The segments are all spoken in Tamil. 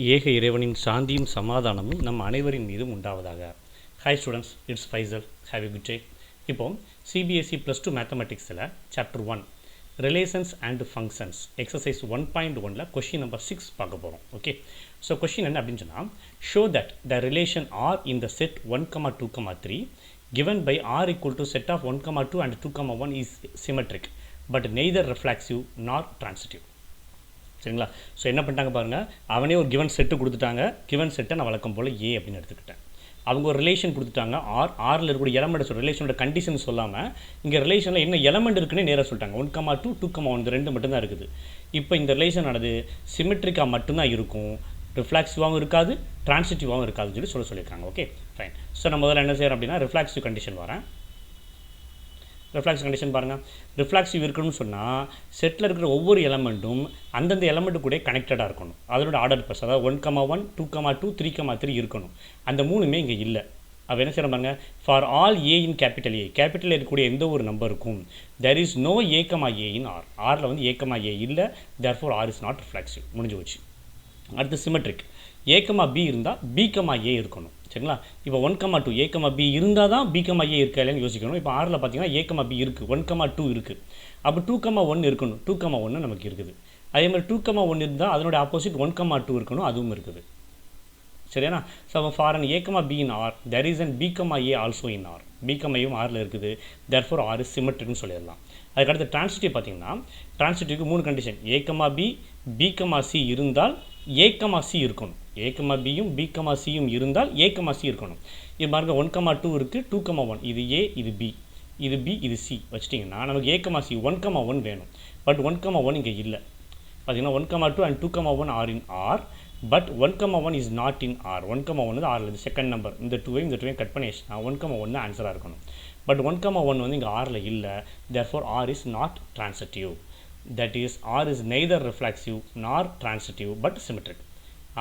ஏக இறைவனின் சாந்தியும் சமாதானமும் நம் அனைவரின் மீதும் உண்டாவதாக. Hi students, it's Faisal. Have a good day. இப்போ CBSE +2 மேத்தமெட்டிக்ஸில் chapter 1 relations and functions exercise 1.1ல் கொஷின் நம்பர் 6 பார்க்க போகிறோம். ஓகே, ஸோ கொஷின் என்ன அப்படின்னு சொன்னால், show that the relation R in the set 1,2,3 given by r equal to set of 1,2 and 2,1 is symmetric but neither reflexive nor transitive. சரிங்களா? ஸோ என்ன பண்ணிட்டாங்க பாருங்கள், அவனே ஒரு கிவன் செட்டு கொடுத்துட்டாங்க. கிவன் செட்டை நான் வழக்கம் போல் ஏ அப்படின்னு எடுத்துக்கிட்டேன். அவங்க ஒரு ரிலேஷன் கொடுத்துட்டாங்க. ஆரில் இருக்கக்கூடிய எலமெண்ட் ரிலேஷனோட கண்டிஷன் சொல்லாமல் இங்கே ரிலேஷனில் என்ன எலமெண்ட் இருக்குன்னு நேராக சொல்லிட்டாங்க. 1,2 2,1 இந்த ரெண்டு மட்டும்தான் இருக்குது. இப்போ இந்த ரிலேஷன் ஆனது சிமெட்ரிக்காக மட்டும்தான் இருக்கும், ரிஃப்ளாக்சிவாகவும் இருக்காது, டிரான்சிட்டிவாகவும் இருக்காதுன்னு சொல்லியிருக்காங்க. Okay fine. ஸோ நான் முதல்ல என்ன செய்கிறேன் அப்படின்னா ரிஃப்ளாக்சிவ் கண்டிஷன் வரேன். ரிஃப்ளாக்சிவ் கண்டிஷன் பாருங்கள். ரிஃப்ளாக்சிவ் இருக்கணும்னு சொன்னால் செட்டில் இருக்கிற ஒவ்வொரு எலமெண்ட்டும் அந்தந்த எலமெண்ட்டு கூட கனெக்டடாக இருக்கணும். அதோட ஆர்டர் பஸ், அதாவது 1,1 2,2 3,3 இருக்கணும். அந்த மூணுமே இங்கே இல்லை. அப்போ என்ன செய்யணும் பாருங்கள், for all a in capital A, capital இருக்கக்கூடிய எந்த ஒரு நம்பருக்கும் there is no a in R, ஆரில் வந்து ஏ இல்லை, therefore R is not reflexive. முடிஞ்சு போச்சு. அடுத்து சிமெட்ரிக், ஏ பி இருந்தால் பி ஏ இருக்கணும். சரிங்களா? இப்போ 1,2 ஏ பி இருந்தால் தான் பி ஏ இருக்கா இல்லைன்னு யோசிக்கணும். இப்போ ஆரில் பார்த்தீங்கன்னா ஏ பி இருக்குது, 1,2 இருக்குது. அப்போ 2,1 இருக்கணும், 2,1 நமக்கு இருக்குது. அதே மாதிரி 2,1 இருந்தால் அதனுடைய ஆப்போசிட் 1,2 இருக்கணும், அதுவும் இருக்குது. சரியானா? So for all a b in R there is all b a also in R, b ஏயும் ஆரில் இருக்குது, தேர்ஃபோர் ஆர் இஸ் சிமெட்ரிக்னு சொல்லிடலாம். அதுக்கடுத்து டிரான்சிட்டிவ் பார்த்தீங்கன்னா, டிரான்சிட்டிவ்க்கு 3 கண்டிஷன். ஏ பி சி இருந்தால் ஏ சி இருக்கணும், ஏ பியும் பி சியும் இருந்தால் ஏ சி இருக்கணும். இது பாருங்க, 1,2 இருக்குது, 2,1 இது ஏ, இது பி, இது சி வச்சிட்டிங்கன்னா நமக்கு ஏ சி 1,1 வேணும். பட் 1,1 இங்கே இல்லை. பார்த்தீங்கன்னா 1,2 and 2,1 are in R, but 1,1 is not in R. 1,1 வந்து ஆரில் இது செகண்ட் நம்பர். இந்த 2வையும் கட் பண்ணி 1,1 ஆன்சராக இருக்கணும். பட் 1,1 வந்து இங்கே ஆரில் இல்லை, therefore R is not transitive. That is R is neither reflexive nor transitive but symmetric.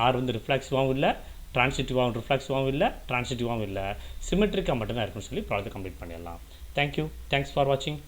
R வந்து ரிஃப்ளாக்சிவாகவும் இல்லை, ரிஃப்ளாக்சிவாகவும் இல்லை, சிமெட்ரிக்காக மட்டும்தான் இருக்குன்னு சொல்லி ப்ராஜெக்ட் கம்ப்ளீட் பண்ணிடலாம். தேங்க்யூ, தேங்க்ஸ் ஃபார் வாட்சிங்.